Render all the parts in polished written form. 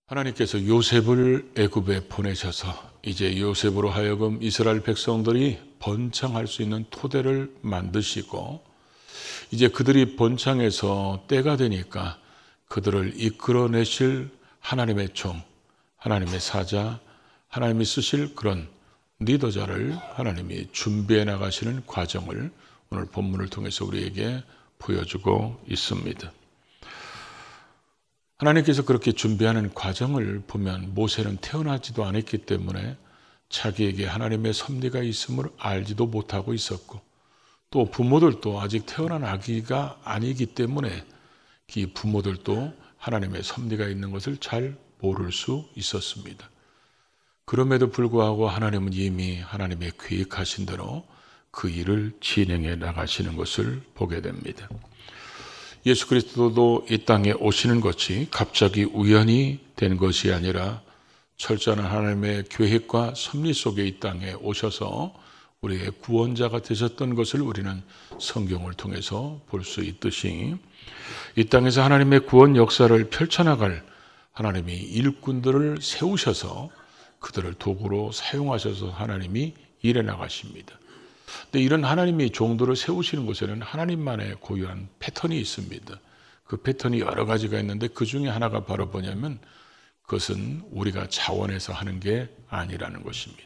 하나님께서 요셉을 애굽에 보내셔서 이제 요셉으로 하여금 이스라엘 백성들이 번창할 수 있는 토대를 만드시고, 이제 그들이 번창해서 때가 되니까 그들을 이끌어내실 하나님의 종, 하나님의 사자, 하나님이 쓰실 그런 리더자를 하나님이 준비해 나가시는 과정을 오늘 본문을 통해서 우리에게 보여주고 있습니다. 하나님께서 그렇게 준비하는 과정을 보면 모세는 태어나지도 않았기 때문에 자기에게 하나님의 섭리가 있음을 알지도 못하고 있었고, 또 부모들도 아직 태어난 아기가 아니기 때문에 이 부모들도 하나님의 섭리가 있는 것을 잘 모를 수 있었습니다. 그럼에도 불구하고 하나님은 이미 하나님의 계획하신 대로 그 일을 진행해 나가시는 것을 보게 됩니다. 예수 그리스도도 이 땅에 오시는 것이 갑자기 우연히 된 것이 아니라 철저한 하나님의 계획과 섭리 속에 이 땅에 오셔서 우리의 구원자가 되셨던 것을 우리는 성경을 통해서 볼 수 있듯이, 이 땅에서 하나님의 구원 역사를 펼쳐나갈 하나님이 일꾼들을 세우셔서 그들을 도구로 사용하셔서 하나님이 일해 나가십니다. 근데 이런 하나님이 종들을 세우시는 곳에는 하나님만의 고유한 패턴이 있습니다. 그 패턴이 여러 가지가 있는데 그 중에 하나가 바로 뭐냐면 그것은 우리가 자원해서 하는 게 아니라는 것입니다.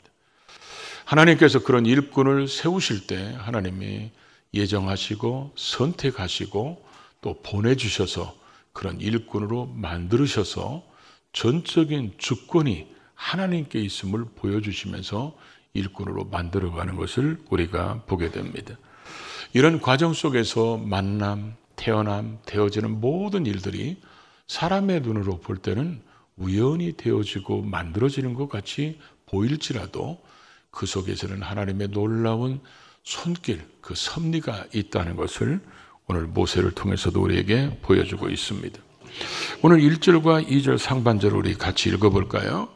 하나님께서 그런 일꾼을 세우실 때 하나님이 예정하시고 선택하시고 또 보내주셔서 그런 일꾼으로 만들으셔서 전적인 주권이 하나님께 있음을 보여주시면서 일꾼으로 만들어가는 것을 우리가 보게 됩니다. 이런 과정 속에서 만남, 태어남, 되어지는 모든 일들이 사람의 눈으로 볼 때는 우연히 되어지고 만들어지는 것 같이 보일지라도 그 속에서는 하나님의 놀라운 손길, 그 섭리가 있다는 것을 오늘 모세를 통해서도 우리에게 보여주고 있습니다. 오늘 1절과 2절 상반절을 우리 같이 읽어볼까요?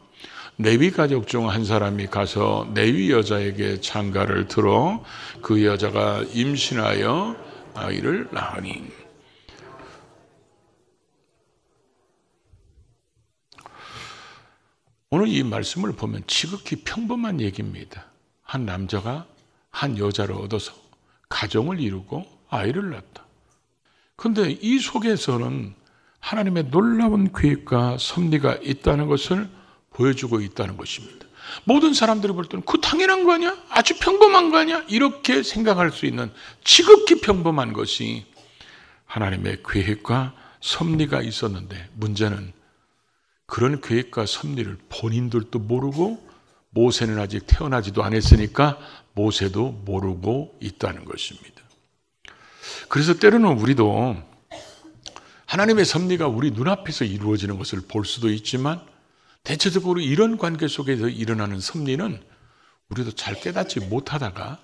레위 가족 중 한 사람이 가서 레위 여자에게 장가를 들어 그 여자가 임신하여 아이를 낳으니. 오늘 이 말씀을 보면 지극히 평범한 얘기입니다. 한 남자가 한 여자를 얻어서 가정을 이루고 아이를 낳았다. 그런데 이 속에서는 하나님의 놀라운 계획과 섭리가 있다는 것을 보여주고 있다는 것입니다. 모든 사람들이 볼 때는 그 당연한 거 아니야? 아주 평범한 거 아니야? 이렇게 생각할 수 있는 지극히 평범한 것이 하나님의 계획과 섭리가 있었는데, 문제는 그런 계획과 섭리를 본인들도 모르고 모세는 아직 태어나지도 않았으니까 모세도 모르고 있다는 것입니다. 그래서 때로는 우리도 하나님의 섭리가 우리 눈앞에서 이루어지는 것을 볼 수도 있지만 대체적으로 이런 관계 속에서 일어나는 섭리는 우리도 잘 깨닫지 못하다가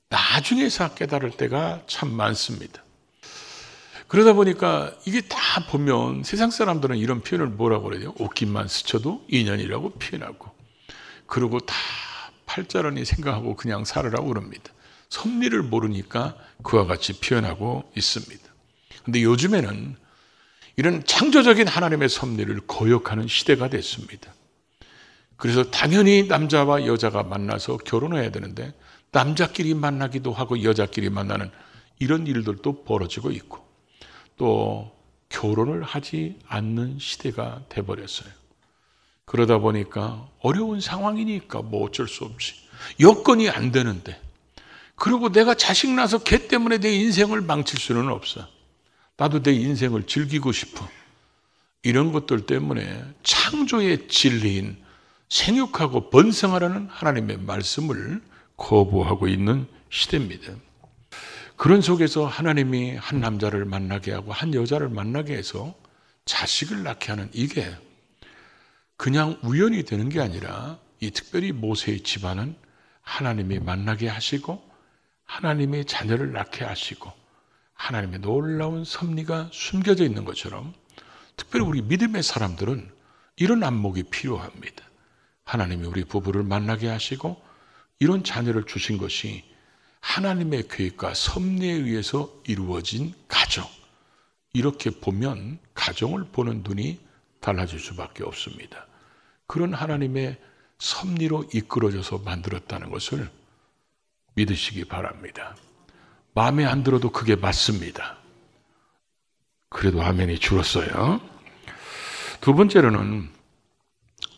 나중에서 깨달을 때가 참 많습니다. 그러다 보니까 이게 다 보면 세상 사람들은 이런 표현을 뭐라고 그래요? 옷깃만 스쳐도 인연이라고 표현하고, 그리고 다 팔자라니 생각하고 그냥 살으라고 그럽니다. 섭리를 모르니까 그와 같이 표현하고 있습니다. 그런데 요즘에는 이런 창조적인 하나님의 섭리를 거역하는 시대가 됐습니다. 그래서 당연히 남자와 여자가 만나서 결혼해야 되는데 남자끼리 만나기도 하고 여자끼리 만나는 이런 일들도 벌어지고 있고, 또 결혼을 하지 않는 시대가 돼버렸어요. 그러다 보니까 어려운 상황이니까 뭐 어쩔 수 없이 여건이 안 되는데, 그리고 내가 자식 낳아서 걔 때문에 내 인생을 망칠 수는 없어. 나도 내 인생을 즐기고 싶어. 이런 것들 때문에 창조의 진리인 생육하고 번성하라는 하나님의 말씀을 거부하고 있는 시대입니다. 그런 속에서 하나님이 한 남자를 만나게 하고 한 여자를 만나게 해서 자식을 낳게 하는 이게 그냥 우연이 되는 게 아니라, 이 특별히 모세의 집안은 하나님이 만나게 하시고 하나님이 자녀를 낳게 하시고 하나님의 놀라운 섭리가 숨겨져 있는 것처럼, 특별히 우리 믿음의 사람들은 이런 안목이 필요합니다. 하나님이 우리 부부를 만나게 하시고 이런 자녀를 주신 것이 하나님의 계획과 섭리에 의해서 이루어진 가정, 이렇게 보면 가정을 보는 눈이 달라질 수밖에 없습니다. 그런 하나님의 섭리로 이끌어져서 만들었다는 것을 믿으시기 바랍니다. 마음에 안 들어도 그게 맞습니다. 그래도 아멘이 줄었어요. 두 번째로는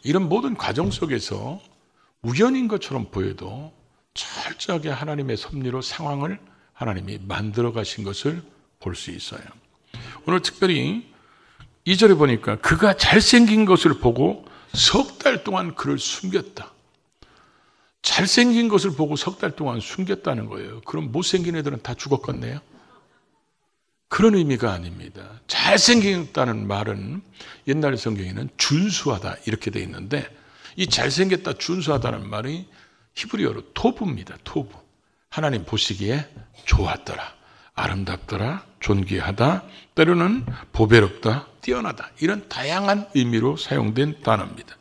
이런 모든 과정 속에서 우연인 것처럼 보여도 철저하게 하나님의 섭리로 상황을 하나님이 만들어 가신 것을 볼 수 있어요. 오늘 특별히 2절에 보니까 그가 잘생긴 것을 보고 석 달 동안 그를 숨겼다. 잘생긴 것을 보고 석 달 동안 숨겼다는 거예요. 그럼 못생긴 애들은 다 죽었겠네요? 그런 의미가 아닙니다. 잘생겼다는 말은 옛날 성경에는 준수하다 이렇게 돼 있는데 이 잘생겼다 준수하다는 말이 히브리어로 토부입니다. 토부. 하나님 보시기에 좋았더라, 아름답더라, 존귀하다, 때로는 보배롭다, 뛰어나다, 이런 다양한 의미로 사용된 단어입니다.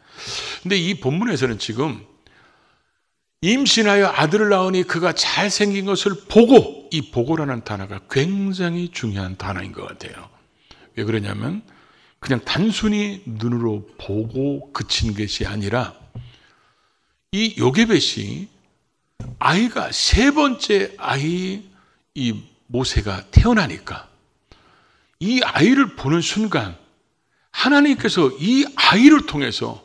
근데 이 본문에서는 지금 임신하여 아들을 낳으니 그가 잘생긴 것을 보고, 이 보고라는 단어가 굉장히 중요한 단어인 것 같아요. 왜 그러냐면 그냥 단순히 눈으로 보고 그친 것이 아니라 이 요게벳이 아이가 세 번째 아이 이 모세가 태어나니까 이 아이를 보는 순간 하나님께서 이 아이를 통해서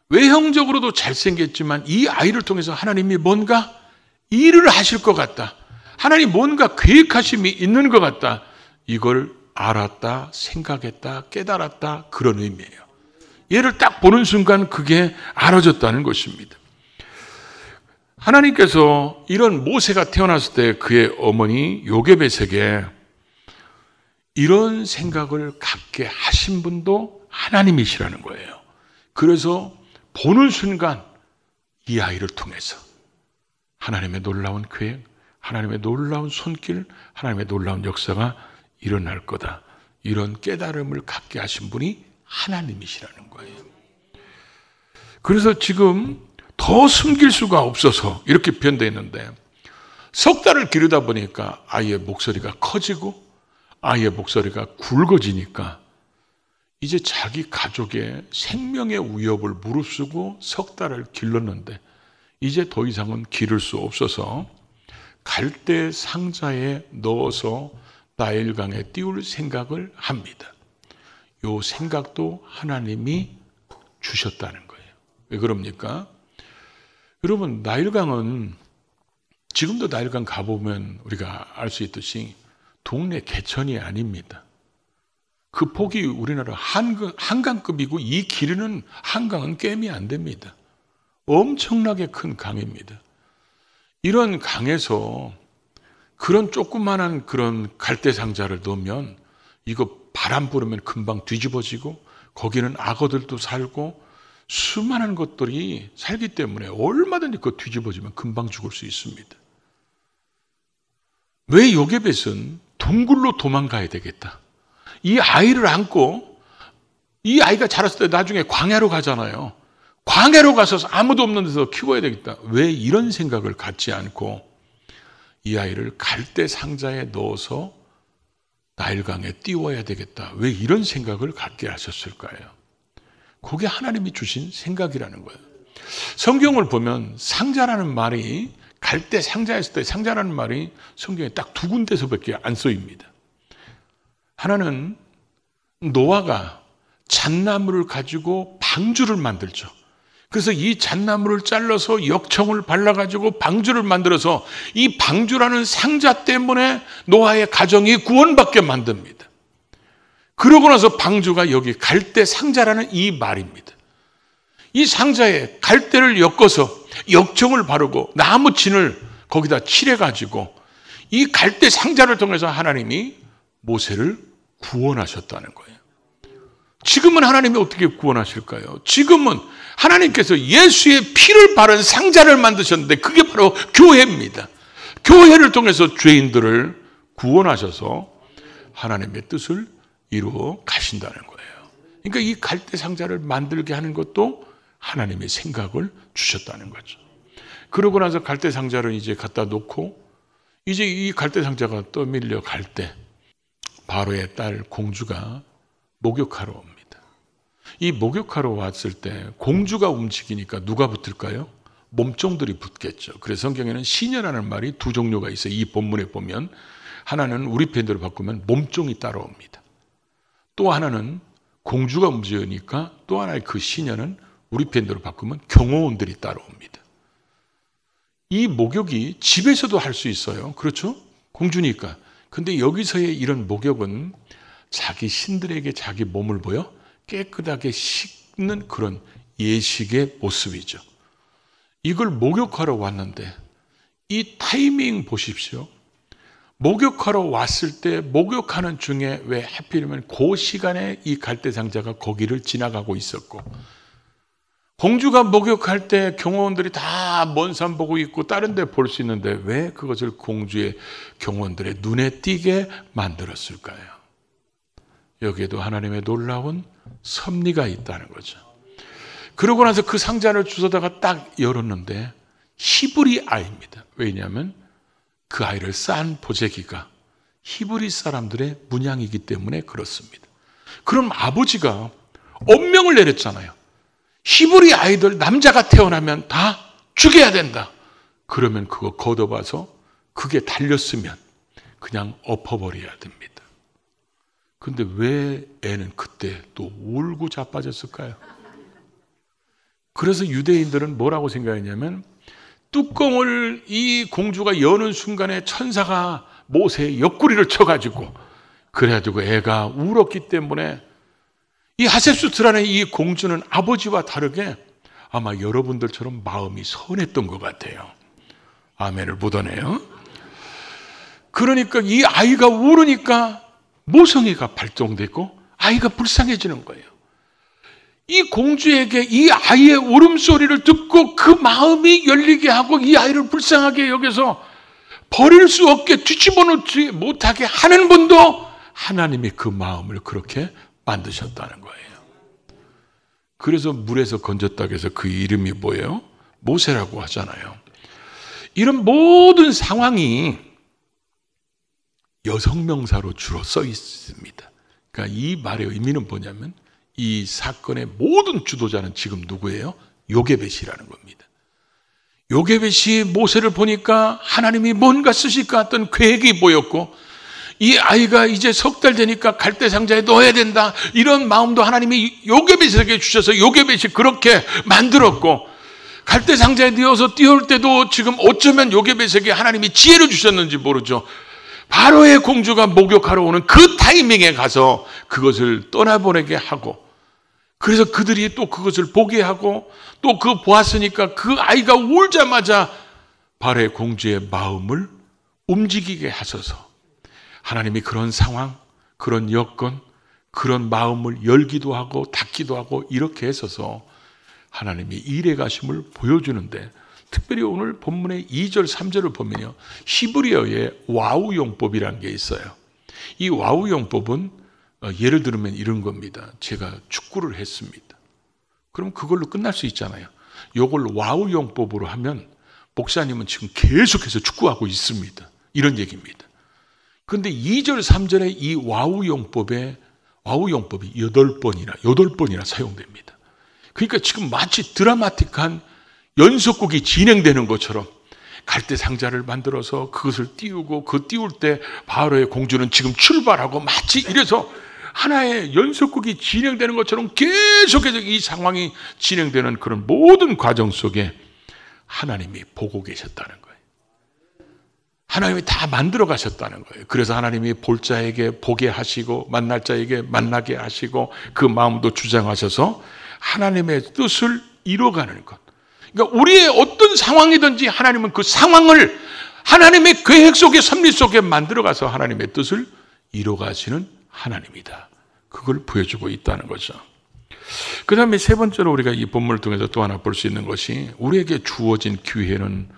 외형적으로도 잘생겼지만 이 아이를 통해서 하나님이 뭔가 일을 하실 것 같다. 하나님 뭔가 계획하심이 있는 것 같다. 이걸 알았다, 생각했다, 깨달았다, 그런 의미예요. 얘를 딱 보는 순간 그게 알아졌다는 것입니다. 하나님께서 이런 모세가 태어났을 때 그의 어머니 요게벳에게 이런 생각을 갖게 하신 분도 하나님이시라는 거예요. 그래서 보는 순간 이 아이를 통해서 하나님의 놀라운 계획, 하나님의 놀라운 손길, 하나님의 놀라운 역사가 일어날 거다. 이런 깨달음을 갖게 하신 분이 하나님이시라는 거예요. 그래서 지금 더 숨길 수가 없어서 이렇게 표현되어 있는데 석 달을 기르다 보니까 아이의 목소리가 커지고 아이의 목소리가 굵어지니까 이제 자기 가족의 생명의 위협을 무릅쓰고 석 달을 길렀는데 이제 더 이상은 기를 수 없어서 갈대 상자에 넣어서 나일강에 띄울 생각을 합니다. 이 생각도 하나님이 주셨다는 거예요. 왜 그럽니까? 여러분, 나일강은 지금도 나일강 가보면 우리가 알 수 있듯이 동네 개천이 아닙니다. 그 폭이 우리나라 한강급이고 이 길이는 한강은 깸이 안 됩니다. 엄청나게 큰 강입니다. 이런 강에서 그런 조그만한 그런 갈대 상자를 넣으면 이거 바람 불으면 금방 뒤집어지고 거기는 악어들도 살고 수많은 것들이 살기 때문에 얼마든지 그거 뒤집어지면 금방 죽을 수 있습니다. 왜 요게벳은 동굴로 도망가야 되겠다. 이 아이를 안고 이 아이가 자랐을 때 나중에 광야로 가잖아요. 광야로 가서 아무도 없는 데서 키워야 되겠다. 왜 이런 생각을 갖지 않고 이 아이를 갈대 상자에 넣어서 나일강에 띄워야 되겠다. 왜 이런 생각을 갖게 하셨을까요? 그게 하나님이 주신 생각이라는 거예요. 성경을 보면 상자라는 말이 갈대 상자였을 때 상자라는 말이 성경에 딱 두 군데서밖에 안 쓰입니다. 하나는 노아가 잣나무를 가지고 방주를 만들죠. 그래서 이 잣나무를 잘라서 역청을 발라가지고 방주를 만들어서 이 방주라는 상자 때문에 노아의 가정이 구원받게 만듭니다. 그러고 나서 방주가 여기 갈대 상자라는 이 말입니다. 이 상자에 갈대를 엮어서 역청을 바르고 나무 진을 거기다 칠해가지고 이 갈대 상자를 통해서 하나님이 모세를 구원하셨다는 거예요. 지금은 하나님이 어떻게 구원하실까요? 지금은 하나님께서 예수의 피를 바른 상자를 만드셨는데 그게 바로 교회입니다. 교회를 통해서 죄인들을 구원하셔서 하나님의 뜻을 이루어 가신다는 거예요. 그러니까 이 갈대 상자를 만들게 하는 것도 하나님의 생각을 주셨다는 거죠. 그러고 나서 갈대 상자를 이제 갖다 놓고 이제 이 갈대 상자가 떠밀려 갈 때 바로의 딸 공주가 목욕하러 옵니다. 이 목욕하러 왔을 때 공주가 움직이니까 누가 붙을까요? 몸종들이 붙겠죠. 그래서 성경에는 시녀라는 말이 두 종류가 있어요. 이 본문에 보면 하나는 우리 편대로 바꾸면 몸종이 따라옵니다. 또 하나는 공주가 움직이니까 또 하나의 그 시녀는 우리 편대로 바꾸면 경호원들이 따라옵니다. 이 목욕이 집에서도 할 수 있어요. 그렇죠? 공주니까. 근데 여기서의 이런 목욕은 자기 신들에게 자기 몸을 보여 깨끗하게 씻는 그런 예식의 모습이죠. 이걸 목욕하러 왔는데 이 타이밍 보십시오. 목욕하러 왔을 때 목욕하는 중에 왜 하필이면 그 시간에 이 갈대상자가 거기를 지나가고 있었고, 공주가 목욕할 때 경호원들이 다 먼 산 보고 있고 다른 데 볼 수 있는데 왜 그것을 공주의 경호원들의 눈에 띄게 만들었을까요? 여기에도 하나님의 놀라운 섭리가 있다는 거죠. 그러고 나서 그 상자를 주워다가 딱 열었는데 히브리 아이입니다. 왜냐하면 그 아이를 싼 보재기가 히브리 사람들의 문양이기 때문에 그렇습니다. 그럼 아버지가 엄명을 내렸잖아요. 히브리 아이들 남자가 태어나면 다 죽여야 된다. 그러면 그거 걷어봐서 그게 달렸으면 그냥 엎어버려야 됩니다. 근데 왜 애는 그때 또 울고 자빠졌을까요? 그래서 유대인들은 뭐라고 생각했냐면 뚜껑을 이 공주가 여는 순간에 천사가 모세의 옆구리를 쳐가지고 그래가지고 애가 울었기 때문에 이 하셉수트라는 이 공주는 아버지와 다르게 아마 여러분들처럼 마음이 선했던 것 같아요. 아멘을 묻어내요. 그러니까 이 아이가 울으니까 모성애가 발동되고 아이가 불쌍해지는 거예요. 이 공주에게 이 아이의 울음소리를 듣고 그 마음이 열리게 하고 이 아이를 불쌍하게 여겨서 버릴 수 없게 뒤집어 놓지 못하게 하는 분도 하나님이 그 마음을 그렇게 만드셨다는 거예요. 그래서 물에서 건졌다고 해서 그 이름이 뭐예요? 모세라고 하잖아요. 이런 모든 상황이 여성명사로 주로 써 있습니다. 그러니까 이 말의 의미는 뭐냐면 이 사건의 모든 주도자는 지금 누구예요? 요게벳이라는 겁니다. 요게벳이 모세를 보니까 하나님이 뭔가 쓰실 것 같던 계획이 보였고 이 아이가 이제 석 달 되니까 갈대상자에 넣어야 된다. 이런 마음도 하나님이 요게벳에게 주셔서 요게벳이 그렇게 만들었고 갈대상자에 넣어서 띄울 때도 지금 어쩌면 요게벳에게 하나님이 지혜를 주셨는지 모르죠. 바로의 공주가 목욕하러 오는 그 타이밍에 가서 그것을 떠나보내게 하고 그래서 그들이 또 그것을 보게 하고 또 그 보았으니까 그 아이가 울자마자 바로의 공주의 마음을 움직이게 하셔서 하나님이 그런 상황, 그런 여건, 그런 마음을 열기도 하고 닫기도 하고 이렇게 했어서 하나님이 일해 가심을 보여주는데 특별히 오늘 본문의 2절, 3절을 보면요. 히브리어의 와우 용법이라는 게 있어요. 이 와우 용법은 예를 들면 이런 겁니다. 제가 축구를 했습니다. 그럼 그걸로 끝날 수 있잖아요. 이걸 와우 용법으로 하면 목사님은 지금 계속해서 축구하고 있습니다. 이런 얘기입니다. 그런데 2절, 3절의 이 와우 용법이 8번이나 사용됩니다. 그러니까 지금 마치 드라마틱한 연속곡이 진행되는 것처럼 갈대상자를 만들어서 그것을 띄우고 그 띄울 때 바로의 공주는 지금 출발하고 마치 이래서 하나의 연속곡이 진행되는 것처럼 계속해서 이 상황이 진행되는 그런 모든 과정 속에 하나님이 보고 계셨다는 거예요. 하나님이 다 만들어 가셨다는 거예요. 그래서 하나님이 볼 자에게 보게 하시고 만날 자에게 만나게 하시고 그 마음도 주장하셔서 하나님의 뜻을 이뤄가는 것. 그러니까 우리의 어떤 상황이든지 하나님은 그 상황을 하나님의 계획 속에 섭리 속에 만들어가서 하나님의 뜻을 이뤄가시는 하나님이다. 그걸 보여주고 있다는 거죠. 그 다음에 세 번째로 우리가 이 본문을 통해서 또 하나 볼 수 있는 것이 우리에게 주어진 기회는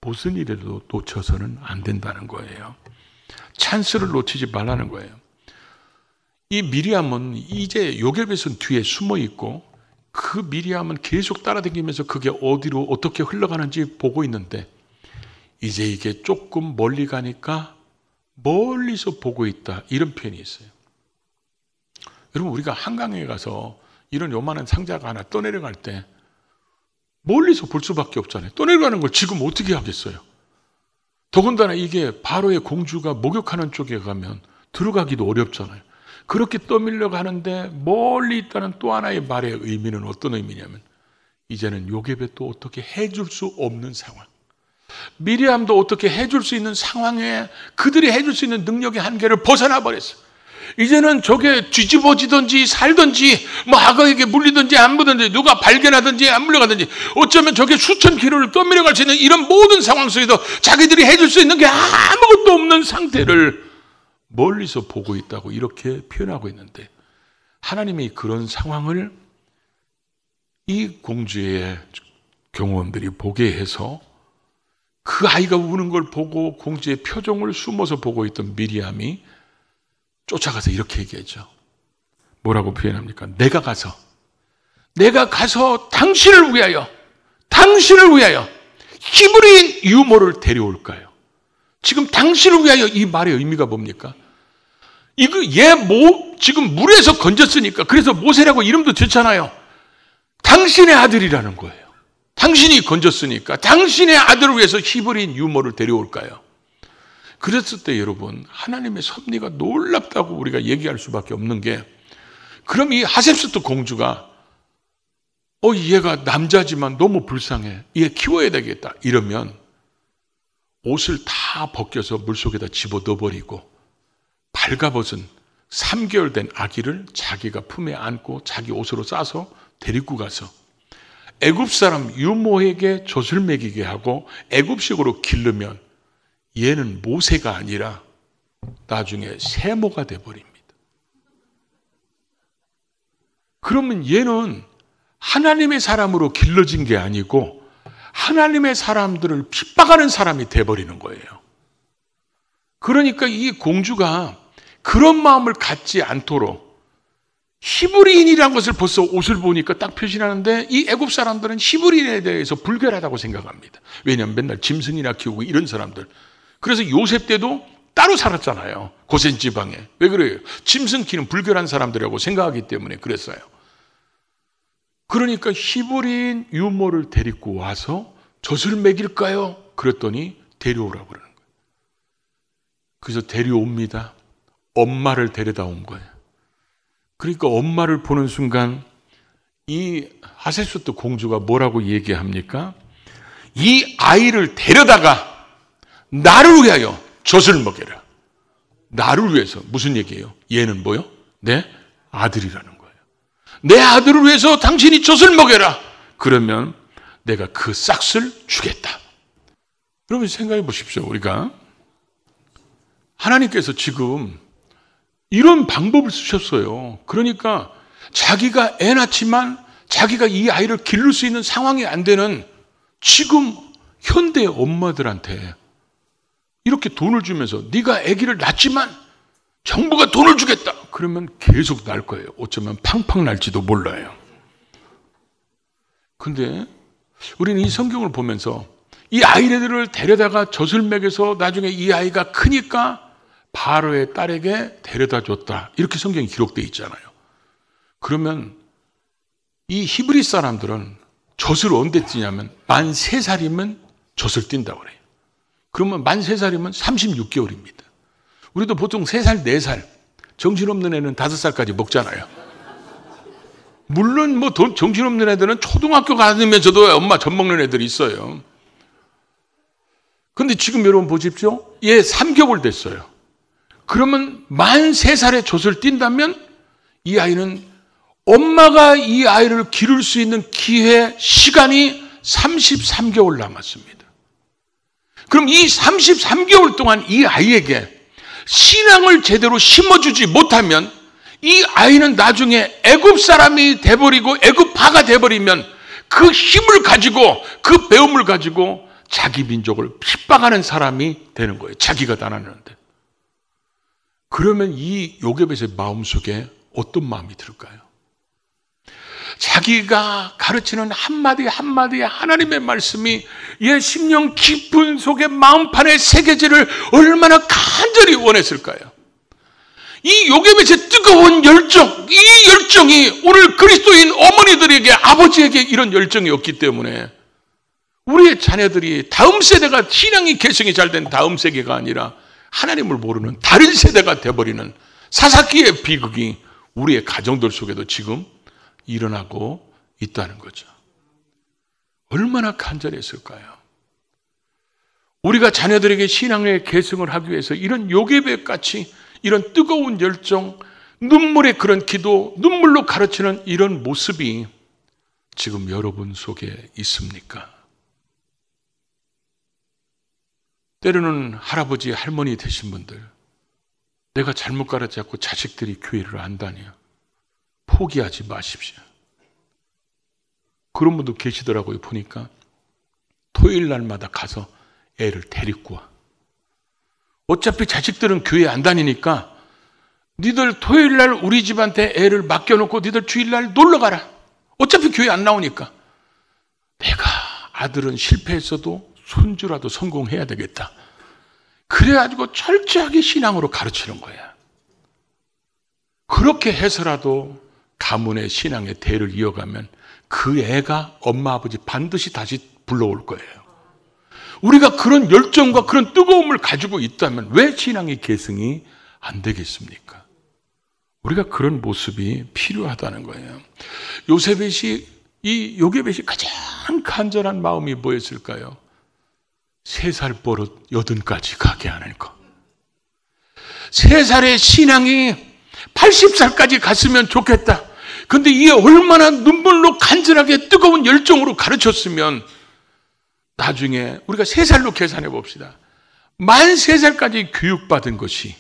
무슨 일에도 놓쳐서는 안 된다는 거예요. 찬스를 놓치지 말라는 거예요. 이 미리암은 이제 요게벳은 뒤에 숨어 있고 그 미리암은 계속 따라다니면서 그게 어디로 어떻게 흘러가는지 보고 있는데 이제 이게 조금 멀리 가니까 멀리서 보고 있다 이런 표현이 있어요. 여러분 우리가 한강에 가서 이런 요만한 상자가 하나 떠내려갈 때 멀리서 볼 수밖에 없잖아요. 떠내려가는 걸 지금 어떻게 하겠어요? 더군다나 이게 바로의 공주가 목욕하는 쪽에 가면 들어가기도 어렵잖아요. 그렇게 떠밀려 가는데 멀리 있다는 또 하나의 말의 의미는 어떤 의미냐면 이제는 요게벳도 어떻게 해줄 수 없는 상황, 미리암도 어떻게 해줄 수 있는 상황에 그들이 해줄 수 있는 능력의 한계를 벗어나 버렸어요. 이제는 저게 뒤집어지든지 살든지 뭐 악어에게 물리든지 안 물리든지 누가 발견하든지 안 물려가든지 어쩌면 저게 수천 킬로를 떠밀어갈 수 있는 이런 모든 상황 속에서 자기들이 해줄 수 있는 게 아무것도 없는 상태를 멀리서 보고 있다고 이렇게 표현하고 있는데, 하나님이 그런 상황을 이 공주의 경호원들이 보게 해서 그 아이가 우는 걸 보고 공주의 표정을 숨어서 보고 있던 미리암이 쫓아가서 이렇게 얘기했죠. 뭐라고 표현합니까? 내가 가서 당신을 위하여 히브리인 유모를 데려올까요? 지금 당신을 위하여 이 말의 의미가 뭡니까? 지금 물에서 건졌으니까, 그래서 모세라고 이름도 짓잖아요. 당신의 아들이라는 거예요. 당신이 건졌으니까 당신의 아들을 위해서 히브리인 유모를 데려올까요? 그랬을 때 여러분, 하나님의 섭리가 놀랍다고 우리가 얘기할 수밖에 없는 게, 그럼 이 하셉스트 공주가 얘가 남자지만 너무 불쌍해, 얘 키워야 되겠다 이러면 옷을 다 벗겨서 물속에다 집어넣어버리고 발가벗은 3개월 된 아기를 자기가 품에 안고 자기 옷으로 싸서 데리고 가서 애굽 사람 유모에게 젖을 먹이게 하고 애굽식으로 기르면 얘는 모세가 아니라 나중에 세모가 돼버립니다. 그러면 얘는 하나님의 사람으로 길러진 게 아니고 하나님의 사람들을 핍박하는 사람이 돼버리는 거예요. 그러니까 이 공주가 그런 마음을 갖지 않도록, 히브리인이라는 것을 벌써 옷을 보니까 딱 표시하는데 이 애굽 사람들은 히브리인에 대해서 불결하다고 생각합니다. 왜냐하면 맨날 짐승이나 키우고 이런 사람들. 그래서 요셉 때도 따로 살았잖아요. 고센 지방에. 왜 그래요? 짐승 키는 불결한 사람들이라고 생각하기 때문에 그랬어요. 그러니까 히브리인 유모를 데리고 와서 젖을 먹일까요? 그랬더니 데려오라고 그러는 거예요. 그래서 데려옵니다. 엄마를 데려다 온 거예요. 그러니까 엄마를 보는 순간 이 하세수트 공주가 뭐라고 얘기합니까? 이 아이를 데려다가 나를 위하여 젖을 먹여라. 나를 위해서. 무슨 얘기예요? 얘는 뭐요? 내 아들이라는 거예요. 내 아들을 위해서 당신이 젖을 먹여라. 그러면 내가 그 싹을 주겠다. 여러분 생각해 보십시오. 우리가 하나님께서 지금 이런 방법을 쓰셨어요. 그러니까 자기가 애 낳지만 자기가 이 아이를 기를 수 있는 상황이 안 되는 지금 현대 엄마들한테 이렇게 돈을 주면서 네가 아기를 낳지만 정부가 돈을 주겠다. 그러면 계속 날 거예요. 어쩌면 팡팡 날지도 몰라요. 근데 우리는 이 성경을 보면서 이 아이들을 데려다가 젖을 먹여서 나중에 이 아이가 크니까 바로의 딸에게 데려다 줬다. 이렇게 성경이 기록되어 있잖아요. 그러면 이 히브리 사람들은 젖을 언제 띠냐면 만 3살이면 젖을 띈다고 그래요. 그러면 만 3살이면 36개월입니다. 우리도 보통 3살, 4살, 정신없는 애는 5살까지 먹잖아요. 물론 뭐 정신없는 애들은 초등학교 가면서도 엄마 젖 먹는 애들이 있어요. 근데 지금 여러분 보십시오. 얘 3개월 됐어요. 그러면 만 3살에 젖을 띈다면 이 아이는 엄마가 이 아이를 기를 수 있는 기회, 시간이 33개월 남았습니다. 그럼 이 33개월 동안 이 아이에게 신앙을 제대로 심어주지 못하면 이 아이는 나중에 애굽 사람이 돼버리고 애굽파가 돼버리면 그 힘을 가지고 그 배움을 가지고 자기 민족을 핍박하는 사람이 되는 거예요. 자기가 달아내는데. 그러면 이 요게벳의 마음속에 어떤 마음이 들을까요? 자기가 가르치는 한마디 한마디의 하나님의 말씀이 얘 심령 깊은 속에 마음판에 새겨지를 얼마나 간절히 원했을까요? 이 요괴벳의 뜨거운 열정, 이 열정이 오늘 그리스도인 어머니들에게, 아버지에게 이런 열정이 없기 때문에 우리의 자녀들이 다음 세대가 신앙이 개성이 잘 된 다음 세대가 아니라 하나님을 모르는 다른 세대가 되어버리는 사사기의 비극이 우리의 가정들 속에도 지금 일어나고 있다는 거죠. 얼마나 간절했을까요? 우리가 자녀들에게 신앙의 계승을 하기 위해서 이런 요괴벳같이 이런 뜨거운 열정, 눈물의 그런 기도, 눈물로 가르치는 이런 모습이 지금 여러분 속에 있습니까? 때로는 할아버지, 할머니 되신 분들, 내가 잘못 가르쳤고 자식들이 교회를 안 다녀. 포기하지 마십시오. 그런 분도 계시더라고요. 보니까 토요일 날마다 가서 애를 데리고 와. 어차피 자식들은 교회 안 다니니까 니들 토요일 날 우리 집한테 애를 맡겨놓고 니들 주일 날 놀러 가라. 어차피 교회 안 나오니까. 내가 아들은 실패했어도 손주라도 성공해야 되겠다. 그래가지고 철저하게 신앙으로 가르치는 거야. 그렇게 해서라도 가문의 신앙의 대를 이어가면 그 애가 엄마 아버지 반드시 다시 불러올 거예요. 우리가 그런 열정과 그런 뜨거움을 가지고 있다면 왜 신앙의 계승이 안 되겠습니까? 우리가 그런 모습이 필요하다는 거예요. 이 요괴벳이 가장 간절한 마음이 뭐였을까요? 3살 버릇 80까지 가게 하는 것. 3살의 신앙이 80살까지 갔으면 좋겠다. 근데 이게 얼마나 눈물로 간절하게 뜨거운 열정으로 가르쳤으면 나중에 우리가 3살로 계산해 봅시다. 만 3살까지 교육받은 것이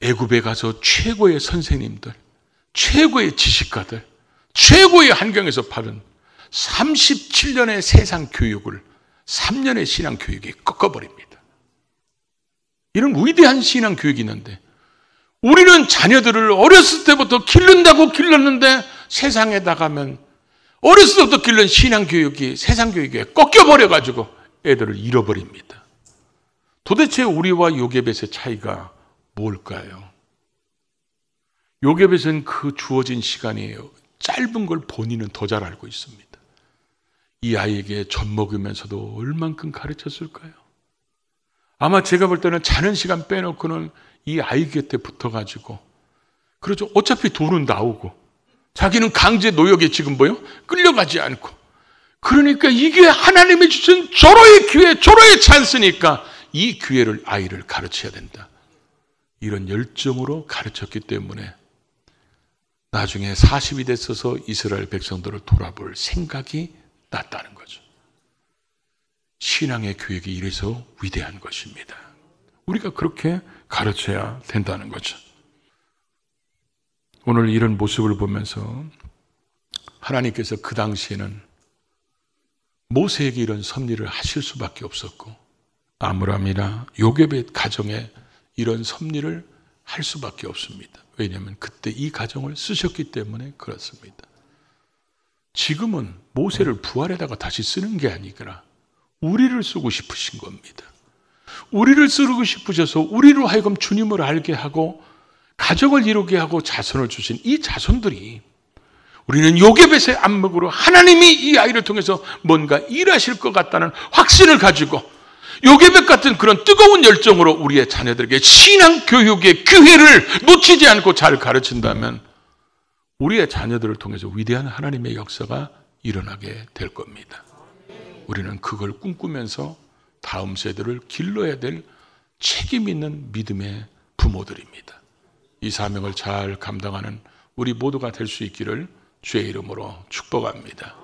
애굽에 가서 최고의 선생님들, 최고의 지식가들, 최고의 환경에서 받은 37년의 세상 교육을 3년의 신앙 교육이 꺾어버립니다. 이런 위대한 신앙 교육이 있는데 우리는 자녀들을 어렸을 때부터 길른다고 길렀는데 세상에 나가면 어렸을 때부터 길른 신앙 교육이 세상 교육에 꺾여버려가지고 애들을 잃어버립니다. 도대체 우리와 요괴벳의 차이가 뭘까요? 요괴벳은 그 주어진 시간이 짧은 걸 본인은 더 잘 알고 있습니다. 이 아이에게 젖 먹으면서도 얼만큼 가르쳤을까요? 아마 제가 볼 때는 자는 시간 빼놓고는 이 아이 곁에 붙어가지고, 그렇죠. 어차피 돈은 나오고 자기는 강제 노역에 지금 끌려가지 않고, 그러니까 이게 하나님이 주신 절호의 기회, 절호의 찬스니까 이 기회를 아이를 가르쳐야 된다. 이런 열정으로 가르쳤기 때문에 나중에 40이 됐어서 이스라엘 백성들을 돌아볼 생각이 났다는 거죠. 신앙의 교육이 이래서 위대한 것입니다. 우리가 그렇게 가르쳐야 된다는 거죠. 오늘 이런 모습을 보면서 하나님께서 그 당시에는 모세에게 이런 섭리를 하실 수밖에 없었고 아므람이나 요괴벳 가정에 이런 섭리를 할 수밖에 없습니다. 왜냐하면 그때 이 가정을 쓰셨기 때문에 그렇습니다. 지금은 모세를 부활에다가 다시 쓰는 게 아니라 우리를 쓰고 싶으신 겁니다. 우리를 쓰고 싶으셔서 우리로 하여금 주님을 알게 하고 가정을 이루게 하고 자손을 주신 이 자손들이 우리는 요괴벳의 안목으로 하나님이 이 아이를 통해서 뭔가 일하실 것 같다는 확신을 가지고 요괴벳 같은 그런 뜨거운 열정으로 우리의 자녀들에게 신앙 교육의 기회를 놓치지 않고 잘 가르친다면 우리의 자녀들을 통해서 위대한 하나님의 역사가 일어나게 될 겁니다. 우리는 그걸 꿈꾸면서 다음 세대를 길러야 될 책임 있는 믿음의 부모들입니다. 이 사명을 잘 감당하는 우리 모두가 될 수 있기를 주의 이름으로 축복합니다.